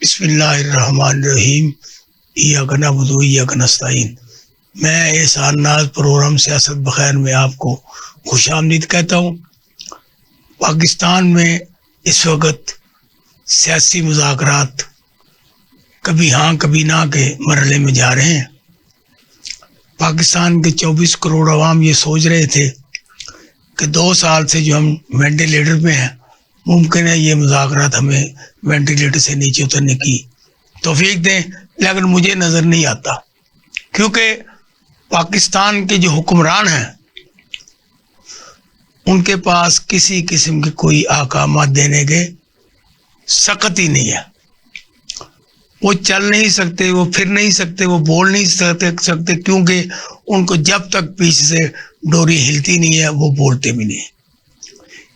بسم اللہ الرحمن الرحیم ایاک نعبد و ایاک نستعین. میں احسان ناز پروگرام سیاست بخیر میں آپ کو خوش آمدید کہتا ہوں. پاکستان میں اس وقت سیاسی مذاکرات کبھی ہاں کبھی نہ کے مرحلے میں جا رہے ہیں. پاکستان کے 24 کروڑ عوام یہ سوچ رہے تھے کہ 2 سال سے جو ہم وینٹیلیٹر پہ ہیں ممکن ہے یہ مذاکرات ہمیں وینٹیلیٹر سے نیچے اترنے کی توفیق دیں، لیکن مجھے نظر نہیں آتا، کیونکہ پاکستان کے جو حکمران ہیں ان کے پاس کسی قسم کے کوئی احکامات دینے کے سخت ہی نہیں ہے. وہ چل نہیں سکتے، وہ پھر نہیں سکتے، وہ بول نہیں سکتے کیونکہ ان کو جب تک پیچھے سے ڈوری ہلتی نہیں ہے وہ بولتے بھی نہیں.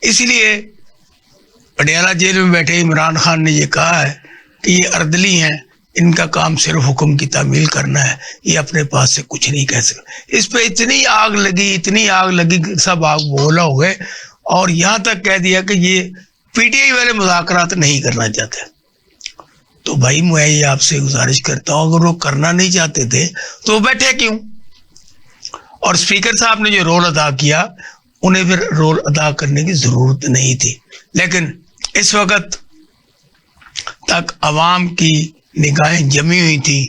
اس لیے پٹیالہ جیل میں بیٹھے عمران خان نے یہ کہا ہے کہ یہ اردلی ہیں، ان کا کام صرف حکم کی تعمیل کرنا ہے، یہ اپنے پاس سے کچھ نہیں کہہ سکتے. اس پہ اتنی آگ لگی کہ سب آگ بولا ہو گئے، اور یہاں تک کہہ دیا کہ یہ پی ٹی آئی والے مذاکرات نہیں کرنا چاہتے. تو بھائی میں یہ آپ سے گزارش کرتا ہوں، اگر وہ کرنا نہیں چاہتے تھے تو وہ بیٹھے کیوں؟ اور اسپیکر صاحب نے جو رول ادا کیا انہیں پھر رول ادا کرنے کی ضرورت نہیں تھی. لیکن اس وقت تک عوام کی نگاہیں جمی ہوئی تھی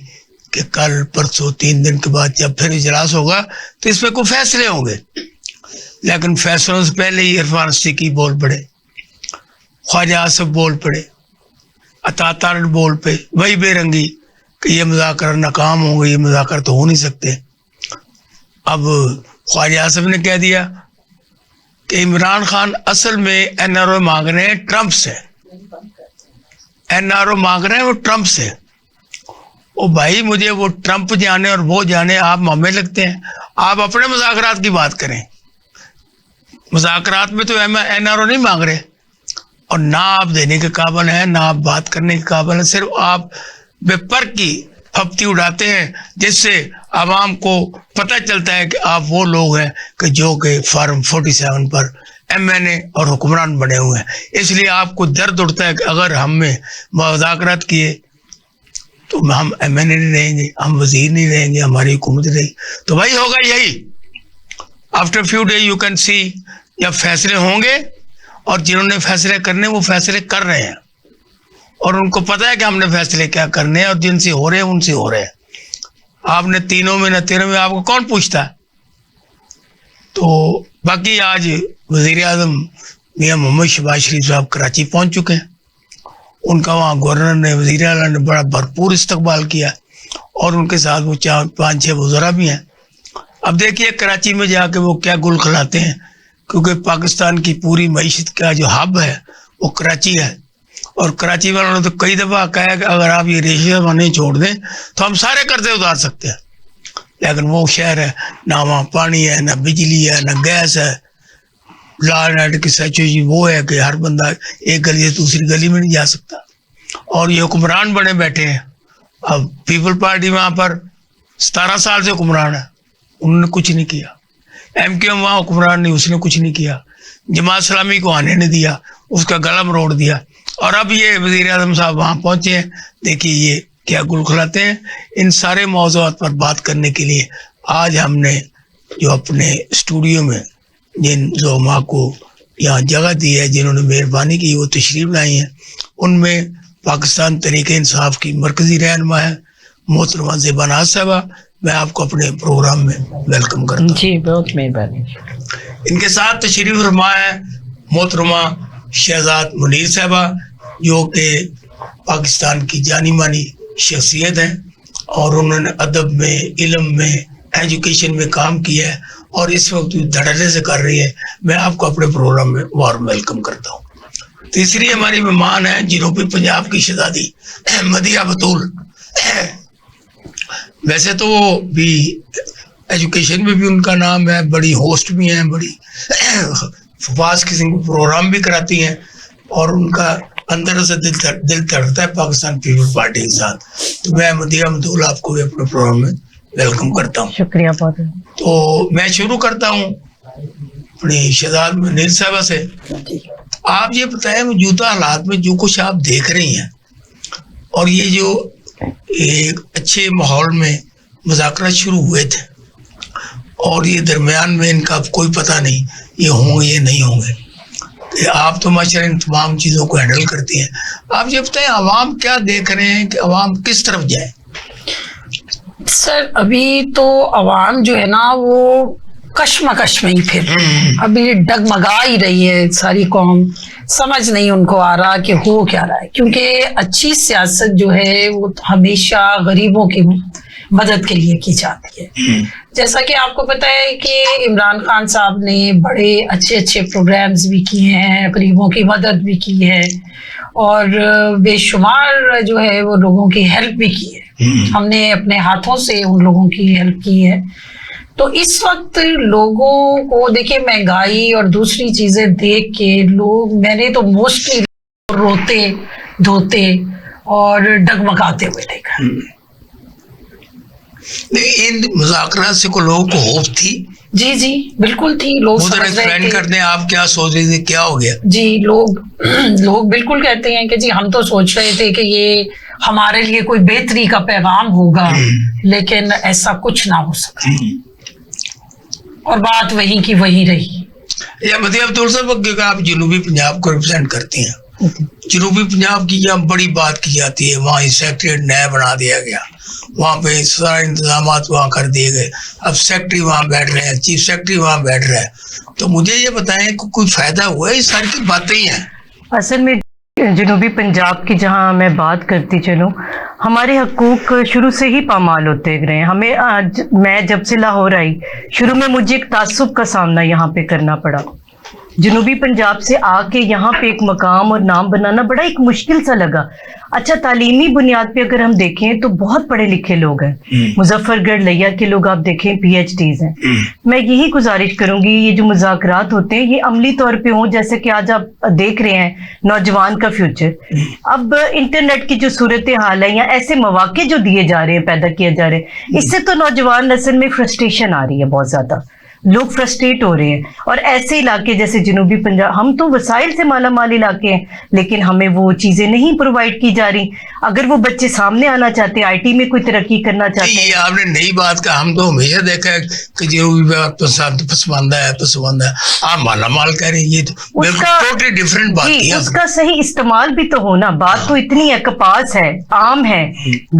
کہ کل پرسوں 3 دن کے بعد جب پھر اجلاس ہوگا تو اس پہ کوئی فیصلے ہوں گے. لیکن فیصلوں سے پہلے ہی عرفان صدیقی بول پڑے، خواجہ آصف بول پڑے، عطا طارق بول پہ وہی بے رنگی کہ یہ مذاکرات ناکام ہوں گے، یہ مذاکرات تو ہو نہیں سکتے. اب خواجہ آصف نے کہہ دیا کہ عمران خان اصل میں این آر او مانگ رہے ہیں ٹرمپ سے، این آر او مانگ رہے ہیں وہ ٹرمپ سے. او بھائی مجھے وہ ٹرمپ جانے اور وہ جانے، آپ مامے لگتے ہیں. آپ اپنے مذاکرات کی بات کریں. مذاکرات میں تو این آر او نہیں مانگ رہے، اور نہ آپ دینے کے قابل ہیں نہ آپ بات کرنے کے قابل ہیں. صرف آپ بے پر کی پھپتی اڑاتے ہیں جس سے عوام کو پتہ چلتا ہے کہ آپ وہ لوگ ہیں کہ جو کہ فارم 47 پر ایم این اے اور حکمران بنے ہوئے ہیں. اس لیے آپ کو درد اٹھتا ہے کہ اگر ہم میں مذاکرات کیے تو ہم ایم این اے نہیں رہیں گے، ہم وزیر نہیں رہیں گے، ہماری حکومت رہے گی. تو بھائی ہوگا یہی. After few day you can see جب فیصلے ہوں گے، اور جنہوں نے فیصلے کرنے وہ فیصلے کر رہے ہیں، اور ان کو پتہ ہے کہ ہم نے فیصلے کیا کرنے ہیں، اور جن سے ہو رہے ہیں ان سے ہو رہے ہیں. آپ نے 3 میں نہ 13 میں، آپ کو کون پوچھتا ہے؟ تو باقی آج وزیر اعظم میاں محمد شہباز شریف صاحب کراچی پہنچ چکے ہیں. ان کا وہاں گورنر نے، وزیر اعلیٰ نے بڑا بھرپور استقبال کیا، اور ان کے ساتھ وہ 5-6 وزراء بھی ہیں. اب دیکھیے کراچی میں جا کے وہ کیا گل کھلاتے ہیں، کیونکہ پاکستان کی پوری معیشت کا جو ہب ہے وہ کراچی ہے. اور کراچی والوں نے تو کئی دفعہ کہا کہ اگر آپ یہ ریشم نہیں چھوڑ دیں تو ہم سارے قرضے اتار سکتے ہیں. لیکن وہ شہر ہے، نہ وہاں پانی ہے، نہ بجلی ہے، نہ گیس ہے. لا اینڈ آرڈر کی سچویشن وہ ہے کہ ہر بندہ ایک گلی سے دوسری گلی میں نہیں جا سکتا. اور یہ حکمران بنے بیٹھے ہیں. اب پیپل پارٹی وہاں پر 17 سال سے حکمران ہے، انہوں نے کچھ نہیں کیا. ایم کیو ایم وہاں حکمران نہیں، اس نے کچھ نہیں کیا. جماعت اسلامی کو آنے نہیں دیا، اس کا گلا مروڑ دیا. اور اب یہ وزیر اعظم صاحب وہاں پہنچے ہیں، دیکھیے یہ کیا گل کھلاتے ہیں. ان سارے موضوعات پر بات کرنے کے لیے آج ہم نے جو اپنے اسٹوڈیو میں جن زعماء کو یہاں جگہ دی ہے، جنہوں نے مہربانی کی، وہ تشریف لائی ہیں. ان میں پاکستان تحریک انصاف کی مرکزی رہنما ہے محترمہ زیبا ناز صاحبہ. میں آپ کو اپنے پروگرام میں ویلکم کرتا ہوں. جی بہت مہربانی. ان کے ساتھ تشریف فرما ہے محترمہ شہزاد منیر صاحبہ، جو کہ پاکستان کی جانی مانی شخصیت ہیں، اور انہوں نے ادب میں، علم میں، ایجوکیشن میں کام کیا ہے، اور اس وقت دھڑلے سے کر رہی ہے. میں آپ کو اپنے پروگرام میں وارم ویلکم کرتا ہوں. تیسری ہماری مہمان ہیں جنوبی پنجاب کی شہزادی مدیحہ بطول. ویسے تو وہ بھی ایجوکیشن میں بھی ان کا نام ہے، بڑی ہوسٹ بھی ہیں، بڑی خاص قسم کے پروگرام بھی کراتی ہیں، اور ان کا اندر سے دل تڑتا ہے پاکستان پیپل پارٹی کے ساتھ. تو میں مدیحہ بطول آپ کو بھی اپنے پروگرام میں ویلکم کرتا ہوں. شکریہ بہت. تو میں شروع کرتا ہوں اپنی شہزاد منیر صاحبہ سے. آپ یہ بتائیں موجودہ حالات میں جو کچھ آپ دیکھ رہی ہیں اور یہ جو ایک اچھے ماحول میں مذاکرات شروع ہوئے تھے اور یہ درمیان میں ان کا کوئی پتہ نہیں یہ ہوں گے یا نہیں ہوں گے. آپ تو ماشاءاللہ ان تمام چیزوں کو ہینڈل کرتی ہیں. آپ یہ بتائیں عوام کیا دیکھ رہے ہیں کہ عوام کس طرف جائے؟ سر ابھی تو عوام جو ہے نا وہ کشمکش میں ہی پھر ابھی ڈگمگا ہی رہی ہے ساری قوم. سمجھ نہیں ان کو آ رہا کہ ہو کیا رہا ہے، کیونکہ اچھی سیاست جو ہے وہ ہمیشہ غریبوں کی مدد کے لیے کی جاتی ہے. جیسا کہ آپ کو پتہ ہے کہ عمران خان صاحب نے بڑے اچھے اچھے پروگرامز بھی کیے ہیں، غریبوں کی مدد بھی کی ہے اور بے شمار جو ہے وہ لوگوں کی ہیلپ بھی کی ہے. ہم نے اپنے ہاتھوں سے ان لوگوں کی ہیلپ کی ہے. تو اس وقت لوگوں کو دیکھیں مہنگائی اور دوسری چیزیں دیکھ کے لوگ، میں نے تو موسٹلی روتے دھوتے اور ڈگمگاتے ہوئے دیکھا. ان مذاکرات سے کو لوگوں کو ہوپ تھی؟ جی جی بالکل تھی. لوگ سمجھ رہے تھے کرنے آپ کیا سوچ رہے تھے کیا ہو گیا؟ جی لوگ بالکل کہتے ہیں کہ جی ہم تو سوچ رہے تھے کہ یہ ہمارے لیے کوئی بہتری کا پیغام ہوگا، لیکن ایسا کچھ نہ ہو سکا اور بات وہیں کی وہیں رہی. یا مطلب طور سے آپ جنوبی پنجاب کو ریپرزینٹ کرتی ہیں، جنوبی پنجاب کی یہاں بڑی بات کی جاتی ہے، وہاں سیکٹریٹ نیا بنا دیا گیا، وہاں پہ سارے انتظامات وہاں کر دیے گئے، اب سیکٹری وہاں بیٹھ رہے ہیں، چیف سیکٹری وہاں بیٹھ رہے ہیں. تو مجھے یہ بتائیں کہ کوئی فائدہ ہوا ہے؟ یہ ساری کی باتیں ہی ہیں. اصل میں جنوبی پنجاب کی جہاں میں بات کرتی چلوں، ہمارے حقوق شروع سے ہی پامال ہوتے رہے ہیں. ہمیں میں جب سے لاہور آئی شروع میں مجھے ایک تعصب کا سامنا یہاں پہ کرنا پڑا. جنوبی پنجاب سے آ کے یہاں پہ ایک مقام اور نام بنانا بڑا ایک مشکل سا لگا. اچھا تعلیمی بنیاد پہ اگر ہم دیکھیں تو بہت پڑھے لکھے لوگ ہیں، مظفر گڑھ لیا کے لوگ آپ دیکھیں پی ایچ ڈیز ہیں. میں یہی گزارش کروں گی یہ جو مذاکرات ہوتے ہیں یہ عملی طور پہ ہوں، جیسے کہ آج آپ دیکھ رہے ہیں نوجوان کا فیوچر. اب انٹرنیٹ کی جو صورتحال ہے یا ایسے مواقع جو دیے جا رہے ہیں پیدا کیے جا رہے ہیں، اس سے تو نوجوان نسل میں فرسٹریشن آ رہی ہے، بہت زیادہ لوگ فرسٹریٹ ہو رہے ہیں. اور ایسے علاقے جیسے جنوبی پنجاب، ہم تو وسائل سے مالا مال علاقے ہیں لیکن ہمیں وہ چیزیں نہیں پرووائڈ کی جا رہی. اگر وہ بچے سامنے آنا چاہتے ہیں، آئی ٹی میں کوئی ترقی کرنا چاہتے ہیں. یہ آپ نے نئی بات کہا، ہم تو ہمیشہ دیکھا ہے کہ جنوبی پسماندہ ہے پسماندہ ہے، آپ مالا مال کہہ رہے ہیں، یہ تو ٹوٹلی ڈفرینٹ بات ہے. اس کا صحیح استعمال بھی تو ہونا. بات تو اتنی ہے، کپاس ہے، آم ہے،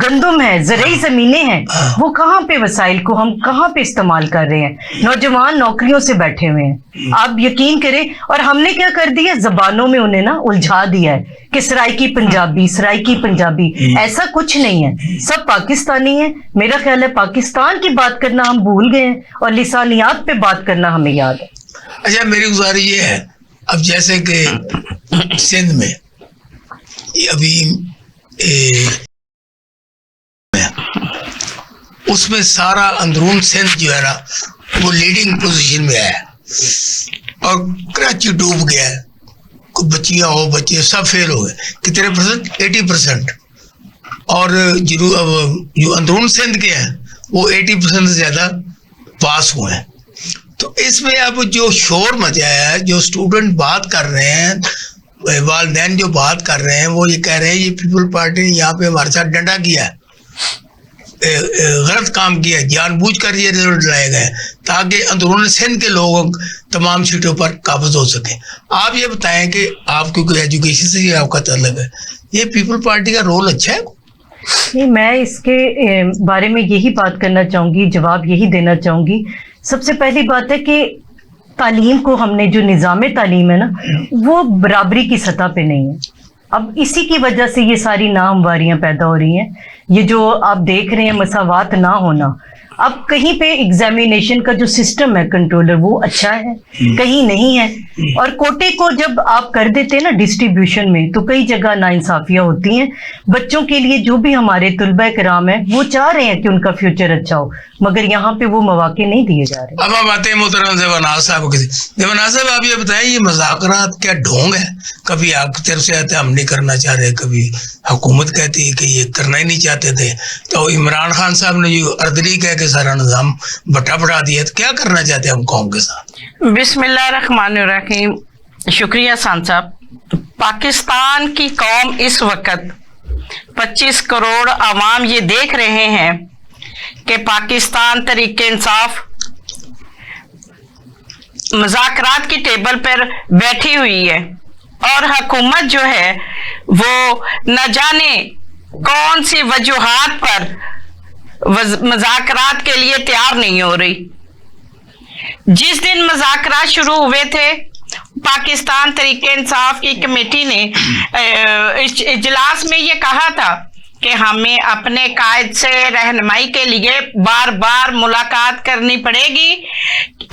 گندم ہے، زرعی زمینیں ہیں، وہ کہاں پہ وسائل کو ہم کہاں پہ استعمال کر رہے ہیں؟ نوجوان نوکریوں سے بیٹھے ہوئے ہیں، آپ یقین کریں. اور ہم نے کیا کر دیا، زبانوں میں انہیں نا الجھا دیا ہے کہ سرائکی پنجابی سرائکی پنجابی. ایسا کچھ نہیں ہے، سب پاکستانی ہیں. میرا خیال ہے پاکستان کی بات کرنا ہم بھول گئے ہیں اور لسانیات پہ بات کرنا ہمیں یاد ہے. اچھا میری گزارش یہ ہے، اب جیسے کہ سندھ میں ابھی اس میں سارا اندرون سندھ جو ہے نا وہ لیڈنگ پوزیشن میں ہے اور کراچی ڈوب گیا ہے. بچیاں ہو بچے سب فیل ہو گئے. کتنے پرسنٹ؟ 80%. اور جو اندرون سندھ کے ہیں وہ 80% سے زیادہ پاس ہوئے ہیں. تو اس میں اب جو شور مچایا ہے، جو اسٹوڈنٹ بات کر رہے ہیں، والدین جو بات کر رہے ہیں، وہ یہ کہہ رہے ہیں یہ پیپل پارٹی نے یہاں پہ ہمارے ساتھ ڈنڈا کیا ہے، غلط کام کیا ہے، جان بوجھ کر یہ رزلٹ لائے گئے تاکہ اندرون سندھ کے لوگ تمام سیٹوں پر قابض ہو سکیں. آپ یہ بتائیں کہ آپ کی کوئی ایجوکیشن سے یہ آپ کا تعلق ہے، یہ پیپل پارٹی کا رول اچھا ہے؟ نہیں، میں اس کے بارے میں یہی بات کرنا چاہوں گی، جواب یہی دینا چاہوں گی. سب سے پہلی بات ہے کہ تعلیم کو ہم نے جو نظام تعلیم ہے نا وہ برابری کی سطح پہ نہیں ہے. اب اسی کی وجہ سے یہ ساری ناہمواریاں پیدا ہو رہی ہیں. یہ جو آپ دیکھ رہے ہیں مساوات نہ ہونا، اب کہیں پہ ایگزامینیشن کا جو سسٹم ہے کنٹرولر وہ اچھا ہے، کہیں نہیں ہے. اور کوٹے کو جب آپ کر دیتے ہیں نا ڈسٹریبیوشن میں تو کئی جگہ ناانصافیاں ہوتی ہیں. بچوں کے لیے جو بھی ہمارے طلبہ کرام ہیں وہ چاہ رہے ہیں کہ ان کا فیوچر اچھا ہو، مگر یہاں پہ وہ مواقع نہیں دیے جا رہے. اب ہم آتے ہیں محترم زیباناز صاحب کے. زیباناز صاحب آپ یہ بتائیں یہ مذاکرات کیا ڈھونگ ہے؟ کبھی آپ کی طرف سے آتے ہم نہیں کرنا چاہ رہے، کبھی حکومت کہتی ہے کہ یہ کرنا ہی نہیں چاہتے تھے. تو عمران خان صاحب نے جو اردلی کہہ کے سارا نظام بٹا بڑھا دیا، تو کیا کرنا چاہتے ہیں ہم قوم کے ساتھ؟ بسم اللہ الرحمن الرحیم. شکریہ سان صاحب. پاکستان کی قوم اس وقت 25 करोड़ आवाम ये देख रहे हैं कि पाकिस्तान तरीके इंसाफ मुज़ाकरात की टेबल पर बैठी हुई है और हुकूमत जो है वो न जाने कौन सी वजूहात पर मुज़ाकरात के लिए तैयार नहीं हो रही। जिस दिन मुज़ाकरात शुरू हुए थे, पाकिस्तान तरीके इंसाफ की कमेटी ने इस इजलास में ये कहा था कि हमें अपने कायद से रहनुमाई के लिए बार बार मुलाकात करनी पड़ेगी।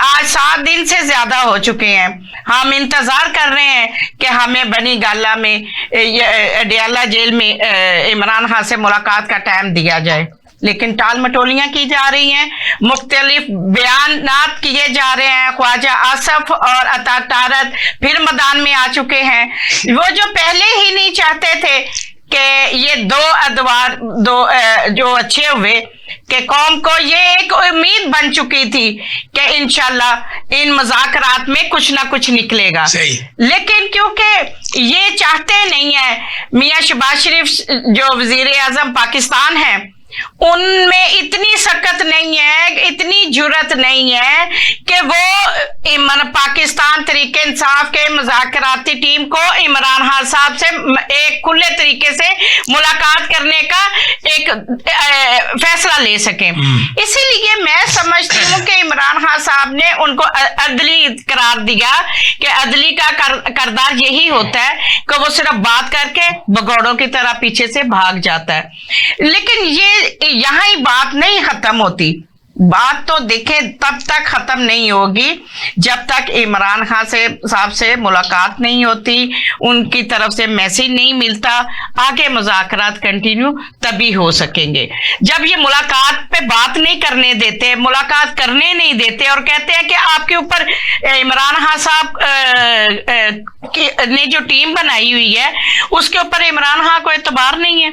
आज 7 दिन से ज्यादा हो चुके हैं, हम इंतजार कर रहे हैं कि हमें बनी गाला में अडियाला जेल में इमरान खान से मुलाकात का टाइम दिया जाए, लेकिन टाल मटोलियां की जा रही हैं, मुख्तलिफ बयानात किए जा रहे हैं। ख्वाजा आसफ और अता तारत फिर मैदान में आ चुके हैं। वो जो पहले ही नहीं चाहते थे कि ये दो जो अच्छे हुए कि कौम को ये एक उम्मीद बन चुकी थी कि इंशाल्लाह इन मुज़ाकरात में कुछ ना कुछ निकलेगा। लेकिन क्योंकि ये चाहते नहीं है, मियां शहबाज शरीफ जो वजीर आज़म पाकिस्तान है, उनमें इतनी सकत नहीं है, इतनी जुर्रत नहीं है कि वो पाकिस्तान तरीके इंसाफ के मुज़ाकराती टीम को इमरान खान साहब से एक खुले तरीके से मुलाकात करने का एक फैसला ले सके। इसीलिए मैं समझती हूँ कि इमरान खान साहब ने उनको अदली करार दिया कि अदली का करदार यही होता है कि वो सिर्फ बात करके भगौड़ों की तरह पीछे से भाग जाता है। लेकिन ये यहाँ ही बात नहीं खत्म होती। बात तो देखें तब तक खत्म नहीं होगी जब तक इमरान खान साहब से मुलाकात नहीं होती, उनकी तरफ से मैसेज नहीं मिलता। आगे मुज़ाकरात कंटिन्यू तभी हो सकेंगे जब ये मुलाकात पे बात नहीं करने देते, मुलाकात करने नहीं देते और कहते हैं कि आपके ऊपर इमरान खान साहब ने जो टीम बनाई हुई है उसके ऊपर इमरान खान को एतबार नहीं है।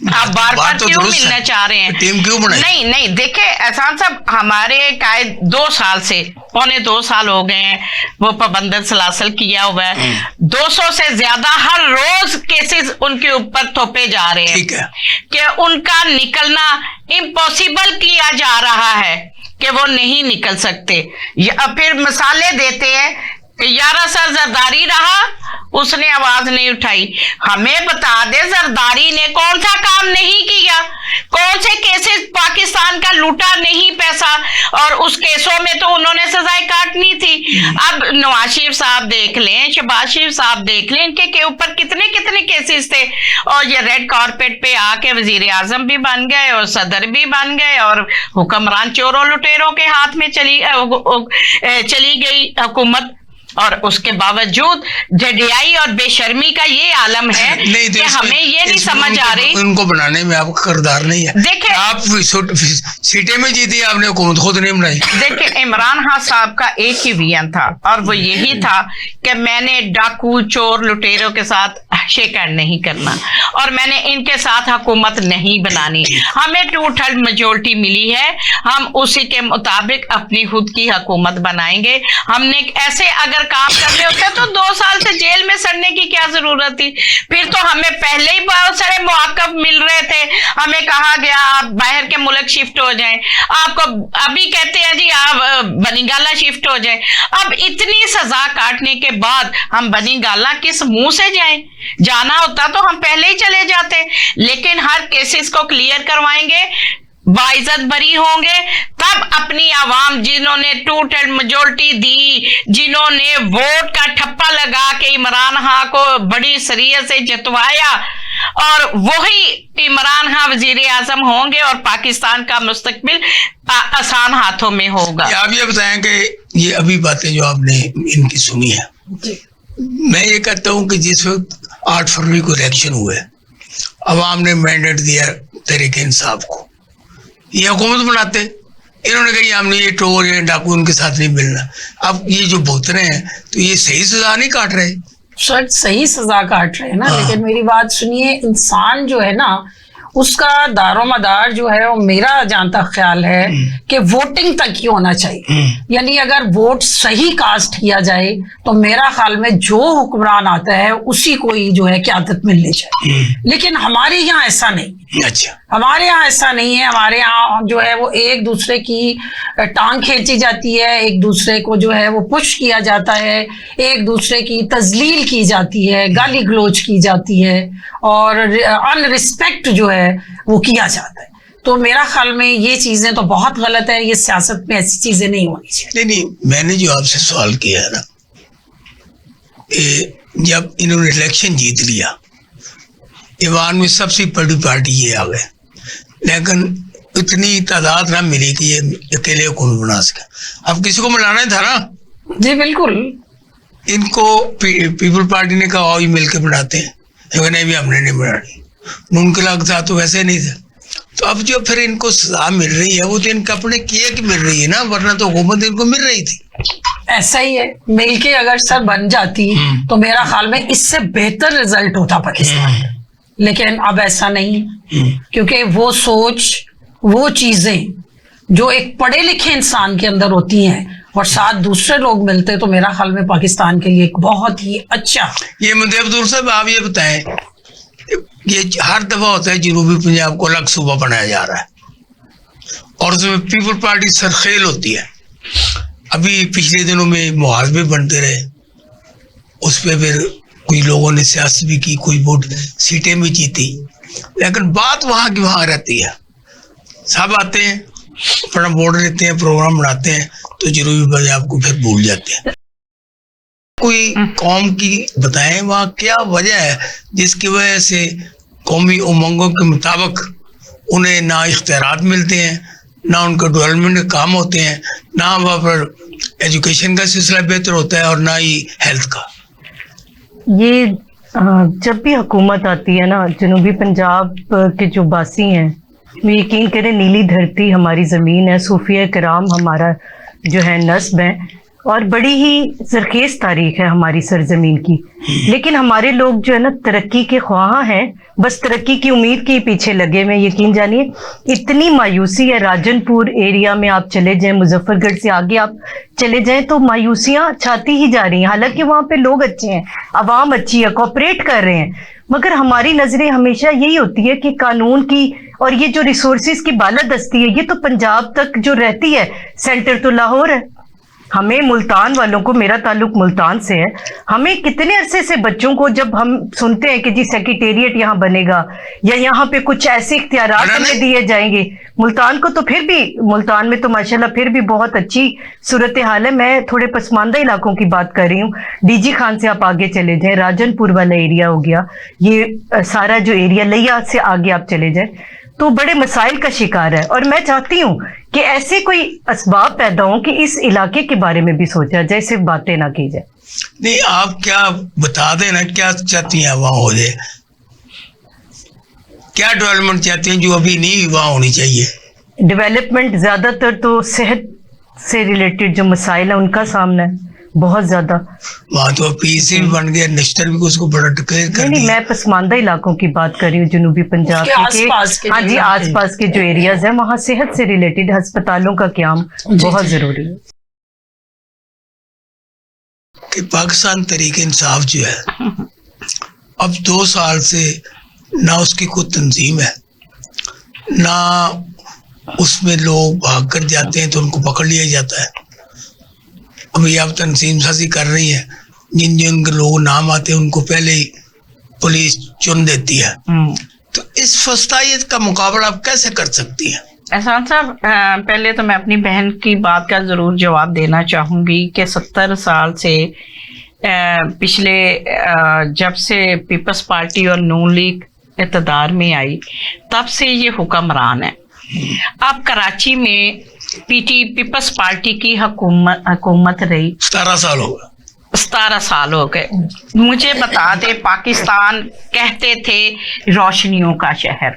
आप बार बार तो क्यों मिलना चाह रहे हैं? टीम क्यों बनाई? नहीं देखे एहसान साहब, हमारे कायद 2 साल से पौने 2 साल हो गए हैं वो पाबंद सलासल किया हुआ है। 200 से ज्यादा हर रोज केसेस उनके ऊपर थोपे जा रहे हैं कि उनका निकलना इम्पॉसिबल किया जा रहा है कि वो नहीं निकल सकते। फिर मिसालें देते हैं कि 11 साल जरदारी रहा, उसने आवाज नहीं उठाई। हमें बता दे जरदारी ने कौन सा काम नहीं किया, कौन से केसेस पाकिस्तान का लूटा नहीं पैसा, और उस केसों में तो उन्होंने सजाएं काटनी थी। अब नवाज शरीफ साहब देख लें, शहबाज शरीफ साहब देख लें, इनके ऊपर कितने कितने केसेस थे और ये रेड कारपेट पे आके वजीर आजम भी बन गए और सदर भी बन गए और हुक्मरान चोरों लुटेरों के हाथ में चली गई हुकूमत। और उसके बावजूद झडियाई और बेशर्मी का ये आलम है कि हमें ये नहीं समझ आ रही। उनको बनाने में आपका किरदार नहीं है। देखिए आप सीटें में जीती, आपने हुकूमत खुद नहीं बनाई। देखिए इमरान खान साहब का एक ही विजन था और वो यही था कि मैंने डाकू चोर लुटेरों के साथ शेकर नहीं करना और मैंने इनके साथ हुकूमत नहीं बनानी। हमें 2/3 मेजोरिटी मिली है, हम उसी के मुताबिक अपनी खुद की हुकूमत बनाएंगे। हमने ऐसे अगर काम करने होते तो 2 साल से जेल में सड़ने की क्या जरूरत थी? फिर तो हमें पहले ही बहुत सारे मौक़िफ़ मिल रहे थे। हमें कहा गया आप बाहर के मुल्क शिफ्ट हो जाएं, आपको अभी कहते हैं जी आप बनीगाला शिफ्ट हो जाएं। अब इतनी सजा काटने के बाद हम बनीगाला किस मुंह से जाएं? जाना होता तो हम पहले ही चले जाते, लेकिन हर केसेस को क्लियर करवाएंगे, बाइज्जत बरी होंगे, तब अपनी आवाम जिन्होंने 2/3 मेजोरिटी दी, जिन्होंने वोट का ठप्पा लगा के इमरान खान को बड़ी सरीयत से जितवाया, और वही इमरान खान वजीर आजम होंगे और पाकिस्तान का मुस्तकबिल आसान हाथों में होगा। आप ये बताएं कि ये अभी बातें जो आपने इनकी सुनी है, मैं ये कहता हूँ कि जिस वक्त 8 फरवरी को इलेक्शन हुए, अवाम ने मैंडेट दिया तहरीक इंसाफ को, ये हुकूमत बनाते, इन्होंने कहा हमने ये चोर ये डाकू उनके साथ नहीं मिलना। अब ये जो भुगत रहे हैं तो ये सही सजा नहीं काट रहे? शायद सही सजा काट रहे हैं ना, लेकिन मेरी बात सुनिए, इंसान जो है ना اس کا دار و مدار جو ہے وہ میرا جہاں تک خیال ہے کہ ووٹنگ تک ہی ہونا چاہیے. یعنی اگر ووٹ صحیح کاسٹ کیا جائے تو میرا خیال میں جو حکمران آتا ہے اسی کو ہی جو ہے قیادت ملنی چاہیے. لیکن ہمارے یہاں ایسا نہیں. اچھا. ہمارے یہاں ایسا نہیں ہے. ہمارے یہاں جو ہے وہ ایک دوسرے کی ٹانگ کھینچی جاتی ہے, ایک دوسرے کو جو ہے وہ پش کیا جاتا ہے, ایک دوسرے کی تذلیل کی جاتی ہے, گالی گلوچ کی جاتی ہے, اور ان رسپیکٹ جو ہے وہ کیا جاتا ہے. تو میرا خیال میں یہ چیزیں تو بہت غلط ہے. یہ سیاست میں ایسی چیزیں نہیں ہونی چاہیے. نہیں, میں نے جو آپ سے سوال کیا ہے نا, جب انہوں نے الیکشن جیت لیا, ایوان میں سب سے بڑی پارٹی یہ آ گئے, لیکن اتنی تعداد نہ ملی کہ یہ اکیلے حکومت بنا سکے. اب کسی کو ملانا ہی تھا نا. جی بالکل. ان کو پیپل پارٹی نے کہا یہ مل کے بناتے ہیں, لیکن نہیں بھی ہم نے نہیں بنانی. ان کے لگ تو ویسے نہیں تھا. تو اب جو پھر ان کو سزا مل رہی ہے وہ تو ان کے اپنے کیے کی مل رہی ہے نا, ورنہ تو حکومت ان کو مل رہی تھی. ایسا ہی ہے. مل کے اگر سر بن جاتی تو میرا خیال میں اس سے بہتر رزلٹ ہوتا پاکستان. لیکن اب ایسا نہیں, کیونکہ وہ سوچ, وہ چیزیں جو ایک پڑھے لکھے انسان کے اندر ہوتی ہیں اور ساتھ دوسرے لوگ ملتے, تو میرا خیال میں پاکستان کے لیے ایک بہت ہی اچھا. یہ مدیب صاحب آپ یہ بتائیں, یہ ہر دفعہ ہوتا ہے جنوبی پنجاب کو الگ صوبہ بنایا جا رہا ہے اور اس میں پیپل پارٹی سرخیل ہوتی ہے. ابھی پچھلے دنوں میں محاذ بنتے رہے, اس پہ پھر کوئی لوگوں نے سیاست بھی کی, کوئی ووٹ سیٹیں بھی جیتی, لیکن بات وہاں کی وہاں رہتی ہے. سب آتے ہیں, اپنا ووٹ لیتے ہیں, پروگرام بناتے ہیں, تو جنوبی پنجاب کو پھر بھول جاتے ہیں. کوئی قوم کی بتائیں وہاں کیا وجہ ہے جس کی وجہ سے قومی امنگوں کے مطابق انہیں نہ اختیارات ملتے ہیں, نہ ان کا ڈیولپمنٹ کے کام ہوتے ہیں, نہ وہاں پر ایجوکیشن کا سلسلہ بہتر ہوتا ہے, اور نہ ہی ہیلتھ کا. یہ جب بھی حکومت آتی ہے نا, جنوبی پنجاب کے جو باسی ہیں وہ یقین کریں نیلی دھرتی ہماری زمین ہے, صوفیہ کرام ہمارا جو ہے نسب ہے, اور بڑی ہی زرخیز تاریخ ہے ہماری سرزمین کی. لیکن ہمارے لوگ جو ہے نا ترقی کے خواہاں ہیں, بس ترقی کی امید کے پیچھے لگے ہوئے. یقین جانیے اتنی مایوسی ہے. راجن پور ایریا میں آپ چلے جائیں, مظفر گڑھ سے آگے آپ چلے جائیں تو مایوسیاں چھاتی ہی جا رہی ہیں. حالانکہ وہاں پہ لوگ اچھے ہیں, عوام اچھی ہے, کوپریٹ کر رہے ہیں, مگر ہماری نظریں ہمیشہ یہی ہوتی ہے کہ قانون کی اور یہ جو ریسورسز کی بالادستی ہے یہ تو پنجاب تک جو رہتی ہے, سینٹر تو لاہور ہے. ہمیں ملتان والوں کو, میرا تعلق ملتان سے ہے, ہمیں کتنے عرصے سے بچوں کو جب ہم سنتے ہیں کہ جی سیکریٹریٹ یہاں بنے گا یا یہاں پہ کچھ ایسے اختیارات ہمیں دیے جائیں گے, ملتان کو تو پھر بھی, ملتان میں تو ماشاءاللہ پھر بھی بہت اچھی صورتحال ہے. میں تھوڑے پسماندہ علاقوں کی بات کر رہی ہوں. ڈی جی خان سے آپ آگے چلے جائیں, راجن پور والا ایریا ہو گیا, یہ سارا جو ایریا لیا سے آگے آپ چلے جائیں تو بڑے مسائل کا شکار ہے. اور میں چاہتی ہوں کہ ایسے کوئی اسباب پیدا ہوں کہ اس علاقے کے بارے میں بھی سوچا جائے, صرف باتیں نہ کی جائے. نہیں, آپ کیا بتا دیں نا, کیا چاہتی ہیں وہاں ہو جائے, کیا ڈیولپمنٹ چاہتی ہیں جو ابھی نہیں وہاں ہونی چاہیے؟ ڈیولپمنٹ زیادہ تر تو صحت سے ریلیٹڈ جو مسائل ہیں ان کا سامنا ہے بہت زیادہ. وہاں تو پی سی بھی بن گیا, نیشنل بھی اس کو بڑا ڈکلیئر کر نہیں, دیا. میں پسماندہ علاقوں کی بات کر رہی ہوں, جنوبی پنجاب کے, ہاں جی, آس پاس کے جو ایریاز ہیں وہاں صحت سے ریلیٹڈ ہسپتالوں کا قیام بہت ضروری ہے. کہ پاکستان تحریک انصاف جو ہے اب 2 سال سے نہ اس کی کوئی تنظیم ہے, نہ اس میں لوگ بھاگ کر جاتے ہیں تو ان کو پکڑ لیا جاتا ہے. ابھی آپ تنظیم سازی کر رہی ہیں, جن جن کے لوگ نام آتے ہیں ان کو پہلے ہی پولیس چن دیتی ہے. تو اس فسطائیت کا مقابلہ آپ کیسے کر سکتی ہیں؟ احسان صاحب, پہلے تو میں اپنی بہن کی بات کا ضرور جواب دینا چاہوں گی کہ 70 سال سے پچھلے جب سے پیپلز پارٹی اور نون لیگ اقتدار میں آئی تب سے یہ حکمران ہے. اب کراچی میں پیپلز پارٹی کی حکومت رہی 17 سال ہو گئے. 17 سال ہو گئے. مجھے بتا دے, پاکستان کہتے تھے روشنیوں کا شہر,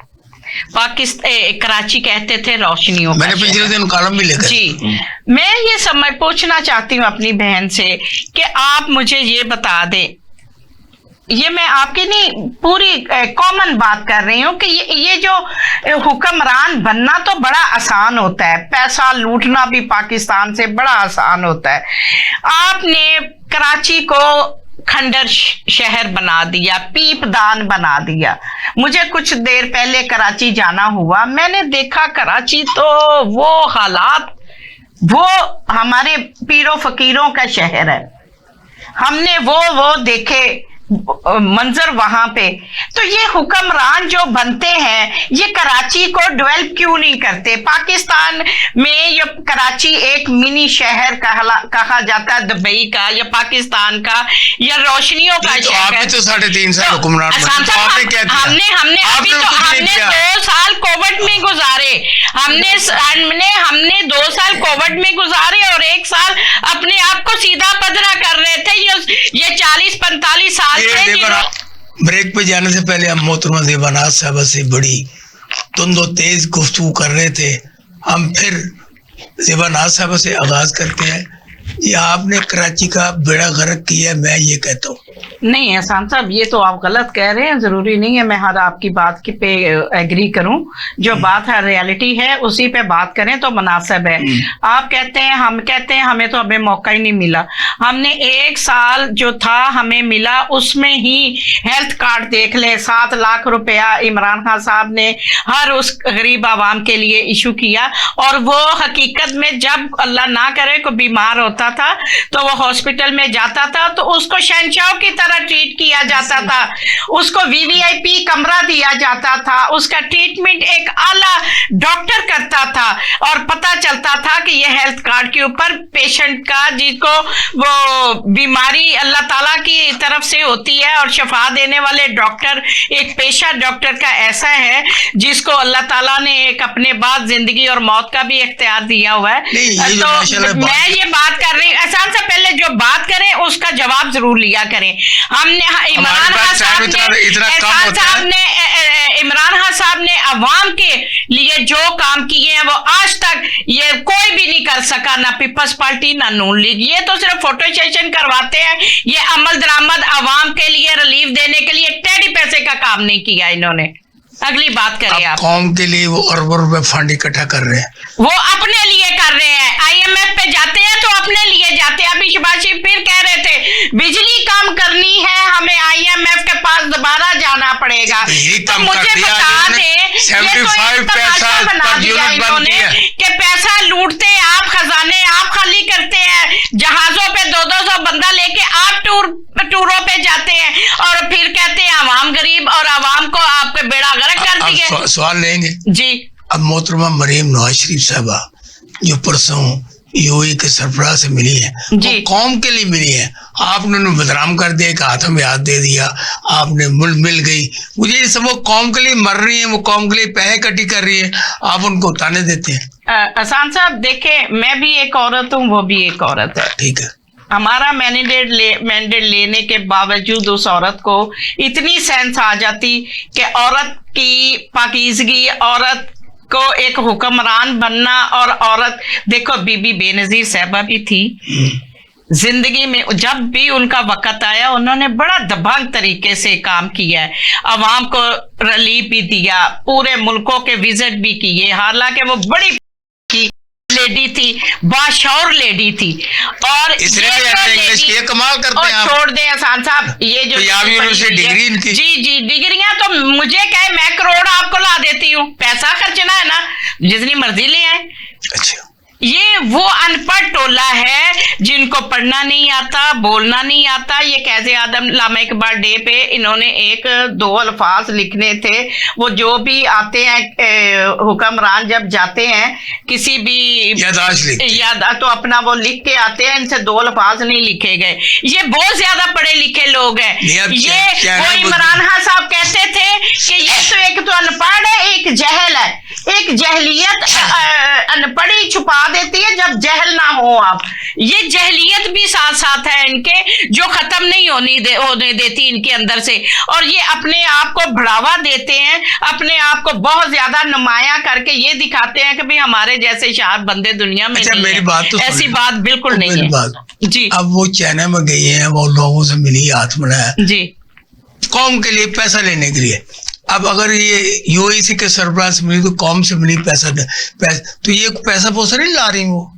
کراچی کہتے تھے روشنیوں کا. میں نے پچھلے دن کالم بھی لکھا. جی, میں یہ پوچھنا چاہتی ہوں اپنی بہن سے کہ آپ مجھے یہ بتا دیں ये मैं आपकी नहीं पूरी कॉमन बात कर रही हूँ कि ये जो हुक्मरान बनना तो बड़ा आसान होता है, पैसा लूटना भी पाकिस्तान से बड़ा आसान होता है। आपने कराची को खंडर शहर बना दिया, पीपदान बना दिया। मुझे कुछ देर पहले कराची जाना हुआ, मैंने देखा कराची तो वो हालात, वो हमारे पीरों फकीरों का शहर है। हमने वो देखे मंजर वहां पे। तो ये हुक्मरान जो बनते हैं ये कराची को डेवलप क्यों नहीं करते? पाकिस्तान में ये कराची एक मिनी शहर कहा जाता है, दुबई का या पाकिस्तान का या रोशनियों का तो शहर। आपने तो 3.5 साल हुक्मरान बने, तो आपने क्या किया? हमने 2 साल कोविड में गुजारे, हमने 2 साल कोविड में गुजारे और 1 साल अपने आप को सीधा पदरा कर रहे थे। ये 40-45 साल ब्रेक पे जाने से पहले हम मोहतरमा ज़ेबानाज़ साहब से बड़ी तुंदो तेज गुफ्तगू कर रहे थे। हम फिर ज़ेबानाज़ साहब से आगाज करते हैं। ये आपने कराची का बेड़ा गर्क किया, मैं ये कहता हूँ। नहीं एहसान साहब, ये तो आप गलत कह रहे हैं। जरूरी नहीं है मैं हर आपकी बात की पे एग्री करूं। जो बात है रियलिटी है उसी पे बात करें तो मुनासिब है। आप कहते हैं, हम कहते हैं हमें तो अभी मौका ही नहीं मिला। हमने 1 साल जो था हमें मिला, उसमें ही हेल्थ कार्ड देख ले, 7 लाख रुपया इमरान खान साहब ने हर उस गरीब आवाम के लिए इशू किया। और वो हकीकत में जब अल्लाह ना करे कोई बीमार होता था तो वो हॉस्पिटल में जाता था तो उसको शहंशाह की तरह ट्रीट किया जाता था, उसको वीवीआईपी कमरा दिया जाता था, उसका ट्रीटमेंट एक आला डॉक्टर करता था। और पता चलता था कि ये हेल्थ कार्ड के ऊपर पेशेंट का, जिसको वो बीमारी अल्लाह ताला की तरफ से होती है और शफा देने वाले डॉक्टर, एक पेशा डॉक्टर का ऐसा है जिसको अल्लाह ताला ने एक अपने बाद जिंदगी और मौत का भी इख्तियार दिया हुआ है। तो मैं ये बात कर रही हूँ, एहसान से पहले जो बात करें उसका जवाब जरूर लिया करें। हमने इमरान खान साहब ने अवाम के लिए जो काम किए हैं वो आज तक ये कोई भी नहीं कर सका, ना पीपल्स पार्टी ना नून लीग। ये तो सिर्फ फोटो सेशन करवाते हैं। ये अमल दरामद अवाम के लिए रिलीफ देने के लिए टेढ़ी पैसे का काम नहीं किया इन्होंने। अगली बात करें आप। कौम के लिए वो अरबों रुपए फंड इकट्ठा कर रहे हैं, वो अपने लिए कर रहे हैं। आईएमएफ पे जाते हैं तो अपने लिए जाते हैं। अभी शिबाशी फिर कह रहे थे बिजली कम करनी है, हमें आईएमएफ के पास दोबारा जाना पड़ेगा। तो मुझे बता दे, ये तो पैसा बना दिया इन्होंने कि पैसा लूटते हैं आप, खजाने आप खाली करते हैं, जहाजों पे 200 बंदा लेके आप टूरों पे जाते हैं और फिर कहते हैं आवाम गरीब और आवाम को आपके बेड़ा गर्क कर दिए। सवाल लेंगे जी। अब मोहतरमा मरीम नवाज शरीफ साहबा जो परसों यूएई के सरबराह से मिली है, वो कौम के लिए मिली है। आपने उन्हें बदनाम कर दिया, एक हाथों में हाथ दे दिया, आपने मिल गई। मुझे ये सब वो कौम के लिए मर रही है, वो कौम के लिए पैसे इकट्ठी कर रही है, आप उनको ताने देते हैं। एहसान साहब देखे, मैं भी एक औरत हूँ, वो भी एक औरत है। ठीक है, हमारा मैंडेट लेने के बावजूद उस औरत को इतनी सेंस आ जाती कि औरत की पाकीज़गी, औरत को एक हुक्मरान बनना। और औरत देखो, बीबी बेनजीर साहबा भी थी जिंदगी में, जब भी उनका वक्त आया उन्होंने बड़ा दबंग तरीके से काम किया है, अवाम को रिलीफ भी दिया, पूरे मुल्कों के विजिट भी किए। हालांकि वो बड़ी लेडी थी, बाशौर लेडी थी। और ये कमाल करते हैं। छोड़ दे एहसान साहब, ये जो डिग्री इनकी, जी डिग्रियां तो मुझे क्या, मैं करोड़ आपको ला देती हूँ, पैसा खर्चना है ना, जितनी मर्जी ले आए। अच्छा, ये वो अनपढ़ टोला है जिनको पढ़ना नहीं आता, बोलना नहीं आता। ये कैसे आदम लामा इकबाल डे पे इन्होंने 1-2 अल्फाज लिखने थे। वो जो भी आते हैं हुक्मरान जब जाते हैं किसी भी याद तो अपना वो लिख के आते हैं, इनसे 2 अल्फाज नहीं लिखे गए। ये बहुत ज्यादा पढ़े लिखे लोग हैं। ये वो इमरान खान साहब कहते थे कि ये तो एक तो अनपढ़ है, एक जहल है, एक जहलियत अनपढ़ी छुपा देती है जब जहल ना हो आप। ये जहलियत भी साथ साथ है इनके, जो खत्म नहीं होने देती इनके अंदर से। और ये अपने आप को बढ़ावा देते हैं, अपने आप को बहुत ज्यादा नुमाया करके ये दिखाते हैं कि भाई हमारे जैसे शाह बंदे दुनिया में नहीं मेरी बात तो ऐसी बात बिल्कुल नहीं है। जी, अब वो चाइना में गई है, वो लोगों से मिली, हाथ मिलाया जी, कौम के लिए पैसा लेने के लिए। अब अगर ये यूएई के सरबराह से मिली तो कौम से मिली पैसा तो ये पैसा पोसा नहीं ला रही वो